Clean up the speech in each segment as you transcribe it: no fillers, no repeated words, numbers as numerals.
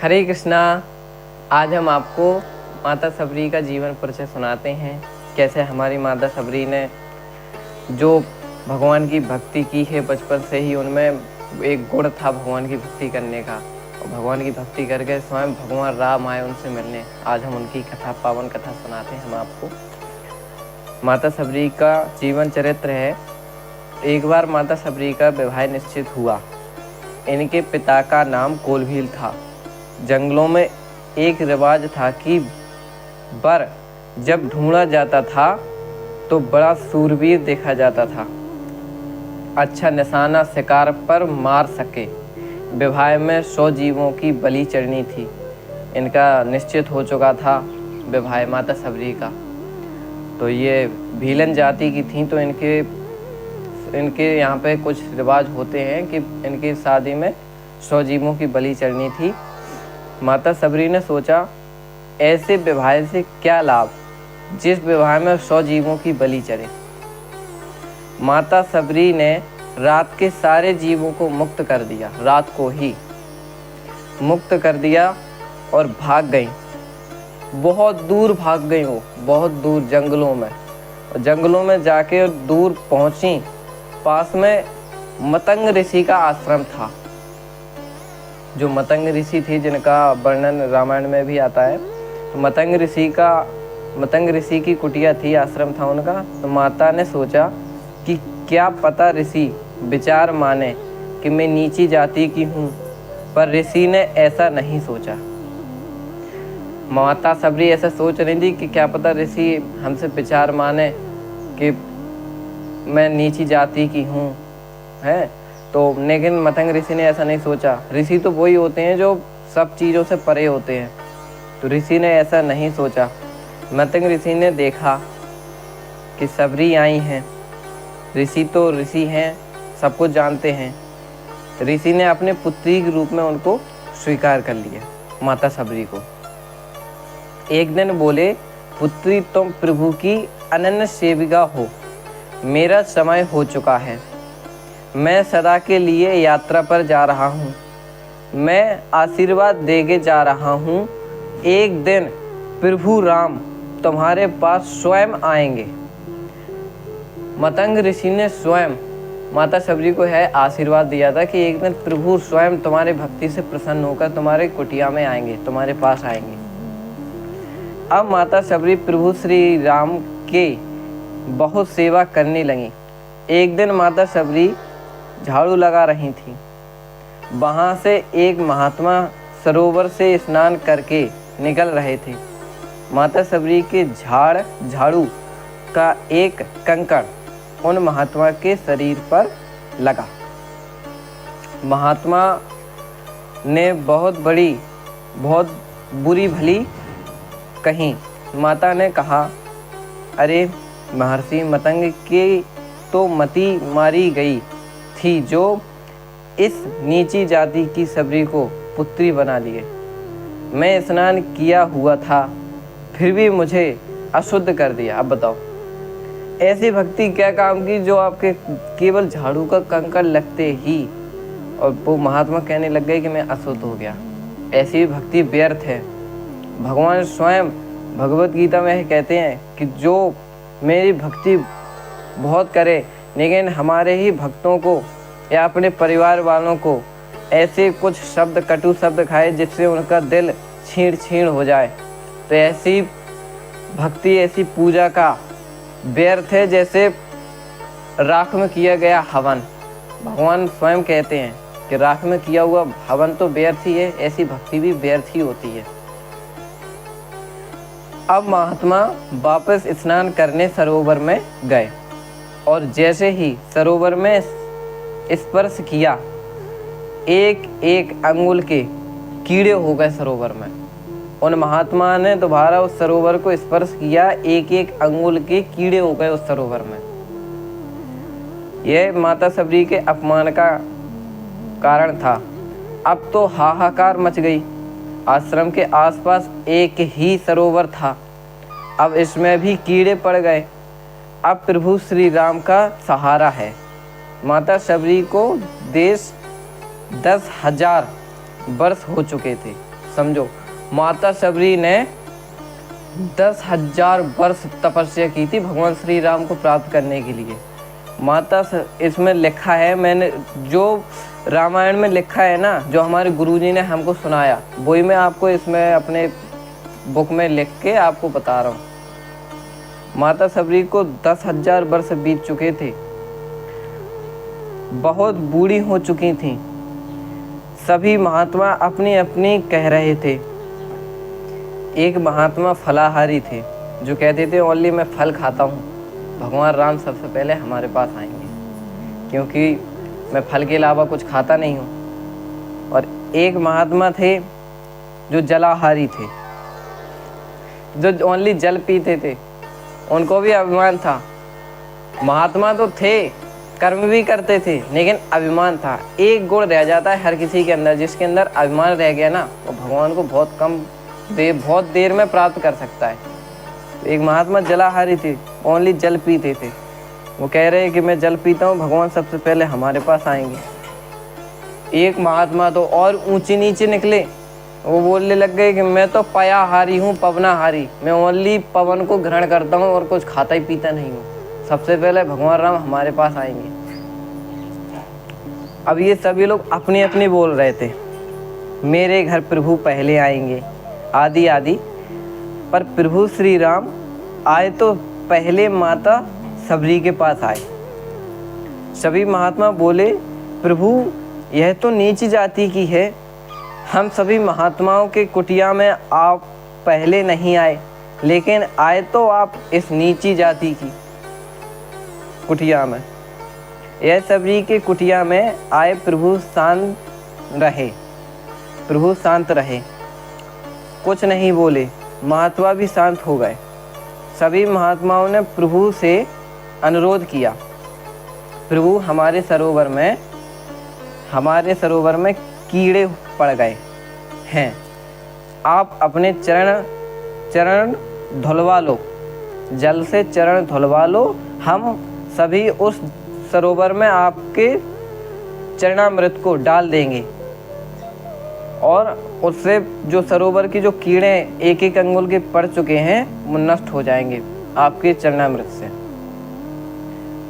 हरे कृष्णा। आज हम आपको माता सबरी का जीवन परिचय सुनाते हैं। कैसे हमारी माता सबरी ने जो भगवान की भक्ति की है, बचपन से ही उनमें एक गुण था भगवान की भक्ति करने का, और भगवान की भक्ति करके स्वयं भगवान राम आए उनसे मिलने। आज हम उनकी कथा, पावन कथा सुनाते हैं हम आपको। माता सबरी का जीवन चरित्र है। एक बार माता सबरी का विवाह निश्चित हुआ। इनके पिता का नाम कोलभील था। जंगलों में एक रिवाज था कि वर जब ढूंढा जाता था तो बड़ा सूरवीर देखा जाता था, अच्छा निशाना शिकार पर मार सके। विवाह में 100 जीवों की बलि चढ़नी थी। इनका निश्चित हो चुका था विवाह माता सबरी का। तो ये भीलन जाति की थी, तो इनके यहाँ पे कुछ रिवाज होते हैं कि इनकी शादी में 100 जीवों की बलि चढ़नी थी। माता सबरी ने सोचा, ऐसे विवाह से क्या लाभ जिस विवाह में 100 जीवों की बलि चढ़े। माता सबरी ने रात के सारे जीवों को मुक्त कर दिया, रात को ही मुक्त कर दिया और भाग गई। बहुत दूर भाग गई वो, बहुत दूर जंगलों में। जंगलों में जाके दूर पहुंची। पास में मतंग ऋषि का आश्रम था। जो मतंग ऋषि थे, जिनका वर्णन रामायण में भी आता है, तो मतंग ऋषि की कुटिया थी, आश्रम था उनका। तो माता ने सोचा कि क्या पता ऋषि विचार माने कि मैं नीची जाति की हूँ, पर ऋषि ने ऐसा नहीं सोचा। माता सबरी ऐसा सोच रही थी कि क्या पता ऋषि हमसे विचार माने कि मैं नीची जाति की हूँ, है। तो लेकिन मतंग ऋषि ने ऐसा नहीं सोचा। ऋषि तो वही होते हैं जो सब चीज़ों से परे होते हैं, तो ऋषि ने ऐसा नहीं सोचा। मतंग ऋषि ने देखा कि सबरी आई हैं, ऋषि तो ऋषि हैं, सब कुछ जानते हैं। ऋषि ने अपने पुत्री के रूप में उनको स्वीकार कर लिया, माता सबरी को। एक दिन बोले, पुत्री तुम प्रभु की अनन्य सेविका हो, मेरा समय हो चुका है। मैं सदा के लिए यात्रा पर जा रहा हूँ। मैं आशीर्वाद देके जा रहा हूँ। एक दिन प्रभु राम तुम्हारे पास स्वयं आएंगे। मतंग ऋषि ने स्वयं माता सबरी को है आशीर्वाद दिया था कि एक दिन प्रभु स्वयं तुम्हारे भक्ति से प्रसन्न होकर तुम्हारे कुटिया में आएंगे, तुम्हारे पास आएंगे। अब माता सबरी प्रभु श्री राम के बहुत सेवा करने लगी। एक दिन माता सबरी झाड़ू लगा रही थी। वहाँ से एक महात्मा सरोवर से स्नान करके निकल रहे थे। माता सबरी के झाड़ू का एक कंकड़ उन महात्मा के शरीर पर लगा। महात्मा ने बहुत बुरी भली कही। माता ने कहा, अरे महर्षि, मतंग की तो मति मारी गई थी जो इस नीची जाति की सबरी को पुत्री बना लिए। मैं स्नान किया हुआ था, फिर भी मुझे अशुद्ध कर दिया। अब बताओ, ऐसी भक्ति क्या काम की जो आपके केवल झाड़ू का कंकड़ लगते ही और वो महात्मा कहने लग गए कि मैं अशुद्ध हो गया। ऐसी भक्ति व्यर्थ है। भगवान स्वयं भगवत गीता में कहते हैं कि जो मेरी भक्ति बहुत करे, लेकिन हमारे ही भक्तों को या अपने परिवार वालों को ऐसे कुछ शब्द, कटु शब्द खाए जिससे उनका दिल छीण हो जाए, तो ऐसी भक्ति, ऐसी पूजा का व्यर्थ है जैसे राख में किया गया हवन। भगवान स्वयं कहते हैं कि राख में किया हुआ हवन तो व्यर्थ ही है, ऐसी भक्ति भी व्यर्थ ही होती है। अब महात्मा वापस स्नान करने सरोवर में गए और जैसे ही सरोवर में स्पर्श किया, एक एक अंगुल के कीड़े हो गए सरोवर में। उन महात्मा ने दोबारा उस सरोवर को स्पर्श किया, एक एक अंगुल के कीड़े हो गए उस सरोवर में। यह माता सबरी के अपमान का कारण था। अब तो हाहाकार मच गई। आश्रम के आसपास एक ही सरोवर था, अब इसमें भी कीड़े पड़ गए। अब प्रभु श्री राम का सहारा है। माता सबरी को देश 10,000 वर्ष हो चुके थे। समझो, माता सबरी ने 10,000 वर्ष तपस्या की थी भगवान श्री राम को प्राप्त करने के लिए। इसमें लिखा है, मैंने जो रामायण में लिखा है ना, जो हमारे गुरुजी ने हमको सुनाया, वही मैं आपको इसमें अपने बुक में लिख के आपको बता रहा हूँ। माता सबरी को 10,000 वर्ष बीत चुके थे, बहुत बूढ़ी हो चुकी थीं। सभी महात्मा अपनी अपनी कह रहे थे। एक महात्मा फलाहारी थे जो कहते थे ओनली मैं फल खाता हूँ, भगवान राम सबसे पहले हमारे पास आएंगे, क्योंकि मैं फल के अलावा कुछ खाता नहीं हूँ। और एक महात्मा थे जो जलाहारी थे, जो ओनली जल पीते थे। उनको भी अभिमान था। महात्मा तो थे, कर्म भी करते थे, लेकिन अभिमान था। एक गुण रह जाता है हर किसी के अंदर, जिसके अंदर अभिमान रह गया ना, वो भगवान को बहुत देर में प्राप्त कर सकता है। एक महात्मा जलाहारी थे, ओनली जल पीते थे। वो कह रहे हैं कि मैं जल पीता हूँ, भगवान सबसे पहले हमारे पास आएंगे। एक महात्मा तो और ऊंचे नीचे निकले, वो बोलने लग गए कि मैं तो पयाहारी हूँ, पवनाहारी, मैं ओनली पवन को ग्रहण करता हूँ और कुछ खाता ही पीता नहीं हूँ, सबसे पहले भगवान राम हमारे पास आएंगे। अब ये सभी लोग अपनी अपनी बोल रहे थे, मेरे घर प्रभु पहले आएंगे, आदि आदि। पर प्रभु श्री राम आए तो पहले माता सबरी के पास आए। सभी महात्मा बोले, प्रभु यह तो नीच जाति की है, हम सभी महात्माओं के कुटिया में आप पहले नहीं आए, लेकिन आए तो आप इस नीची जाति की कुटिया में। यह सबरी के कुटिया में आए, प्रभु शांत रहे, कुछ नहीं बोले। महात्मा भी शांत हो गए। सभी महात्माओं ने प्रभु से अनुरोध किया, प्रभु हमारे सरोवर में कीड़े पड़ गए हैं, आप अपने चरण धुलवा लो, जल से चरण धुलवा लो। हम सभी उस सरोवर में आपके चरणामृत को डाल देंगे और उससे जो सरोवर की जो कीड़े एक एक अंगुल के पड़ चुके हैं वो नष्ट हो जाएंगे आपके चरणामृत से।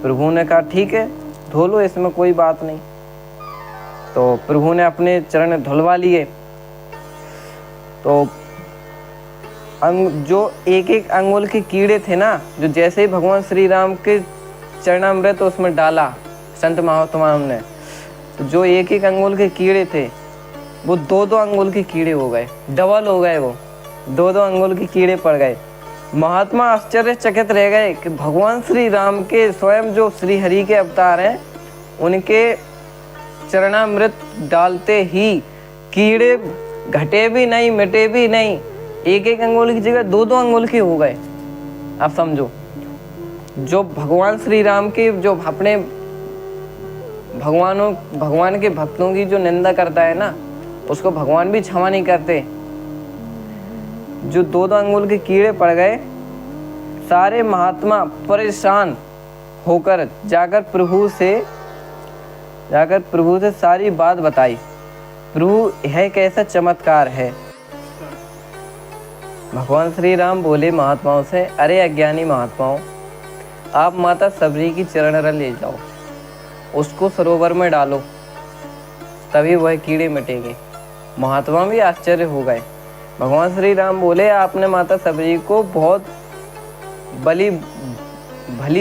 प्रभु ने कहा ठीक है, धो लो, इसमें कोई बात नहीं। तो प्रभु ने अपने चरण धुलवा लिए। तो जो एक एक अंगुल के कीड़े थे ना, जो जैसे ही भगवान श्री राम के चरणामृत उसमें डाला संत महात्माओं ने, तो जो एक एक अंगुल के कीड़े थे वो 2-2 अंगुल के कीड़े हो गए, डबल हो गए, वो 2-2 अंगुल के कीड़े पड़ गए। महात्मा आश्चर्यचकित रह गए कि भगवान श्री राम के स्वयं जो श्री हरि के अवतार हैं, उनके चरणामृत डालते ही कीड़े घटे भी नहीं, मिटे भी नहीं, एक एक अंगुल की जगह 2-2 अंगुल के हो गए। आप समझो, जो भगवान श्री राम के जो अपने भगवान के भक्तों की जो निंदा करता है ना, उसको भगवान भी क्षमा नहीं करते। जो 2-2 अंगुल के कीड़े पड़ गए, सारे महात्मा परेशान होकर जाकर प्रभु से सारी बात बताई। प्रभु यह कैसा चमत्कार है। भगवान श्री राम बोले महात्माओं से, अरे अज्ञानी महात्माओं, आप माता सबरी की चरण रज ले जाओ, उसको सरोवर में डालो, तभी वह कीड़े मिटेंगे। महात्मा भी आश्चर्य हो गए। भगवान श्री राम बोले, आपने माता सबरी को बहुत भली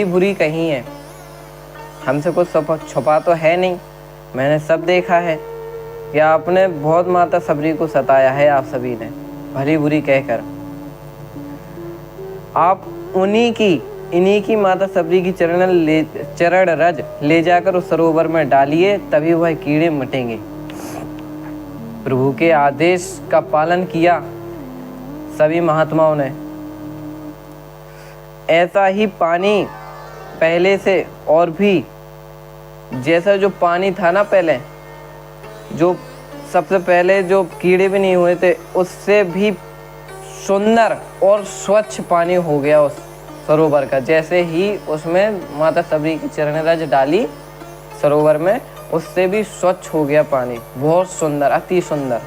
बुरी कही है, हमसे कुछ छुपा तो है नहीं, मैंने सब देखा है कि आपने बहुत माता सबरी को सताया है, आप सभी ने भली बुरी कहकर। आप इन्हीं की माता सबरी की चरण रज ले जाकर उस सरोवर में डालिए, तभी वह कीड़े मिटेंगे। प्रभु के आदेश का पालन किया सभी महात्माओं ने। ऐसा ही पानी पहले से और भी, जैसा जो पानी था ना पहले, जो सबसे पहले जो कीड़े भी नहीं हुए थे, उससे भी सुंदर और स्वच्छ पानी हो गया उस सरोवर का। जैसे ही उसमें माता सबरी की चरण रज डाली सरोवर में, उससे भी स्वच्छ हो गया पानी, बहुत सुंदर, अति सुंदर।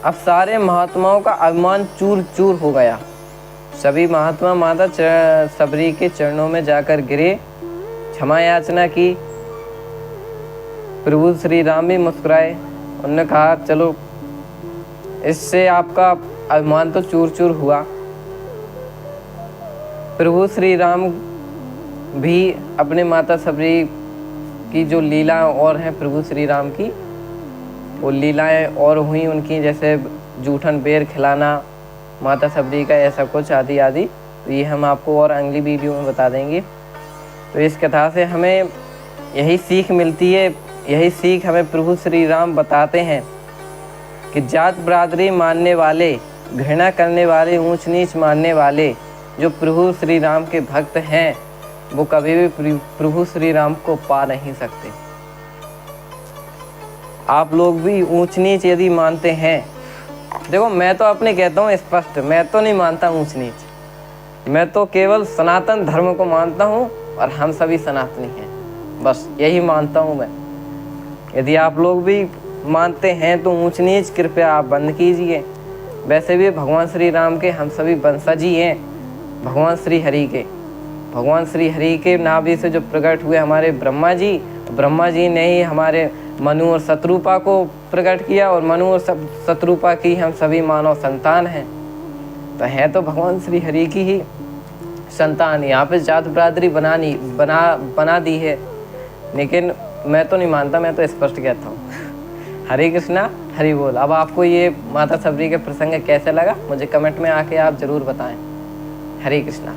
अब सारे महात्माओं का अभिमान चूर चूर हो गया। सभी महात्मा माता सबरी के चरणों में जाकर गिरे, क्षमा याचना की। प्रभु श्री राम भी मुस्कुराए। उन्होंने कहा चलो, इससे आपका अभिमान तो चूर चूर हुआ। प्रभु श्री राम भी अपने माता सबरी की जो लीला और हैं प्रभु श्री राम की, वो लीलाएं और हुई उनकी, जैसे जूठन बेर खिलाना माता सबरी का, ऐसा कुछ आदि आदि। तो ये हम आपको और अगली वीडियो में बता देंगे। तो इस कथा से हमें यही सीख मिलती है, यही सीख हमें प्रभु श्री राम बताते हैं कि जात बरादरी मानने वाले, घृणा करने वाले, ऊंच नीच मानने वाले जो प्रभु श्री राम के भक्त हैं, वो कभी भी प्रभु श्री राम को पा नहीं सकते। आप लोग भी ऊंच नीच यदि मानते हैं, देखो मैं तो अपने कहता हूँ स्पष्ट, मैं तो नहीं मानता ऊंच नीच, मैं तो केवल सनातन धर्म को मानता हूँ और हम सभी सनातनी हैं, बस यही मानता हूँ मैं। यदि आप लोग भी मानते हैं तो ऊंच नीच कृपया आप बंद कीजिए। वैसे भी भगवान श्री राम के हम सभी वंशज ही हैं, भगवान श्री हरि के। भगवान श्री हरि के नाभि से जो प्रकट हुए हमारे ब्रह्मा जी ने ही हमारे मनु और शत्रुपा को प्रकट किया, और मनु और शत्रुपा की हम सभी मानव संतान हैं। तो हैं तो भगवान श्री हरि की ही संतान। यहाँ पे जात बरादरी बना दी है, लेकिन मैं तो नहीं मानता, मैं तो स्पष्ट कहता हूँ। हरे कृष्णा, हरि बोल। अब आपको ये माता सबरी के प्रसंग कैसे लगा, मुझे कमेंट में आके आप ज़रूर बताएं। हरे कृष्णा।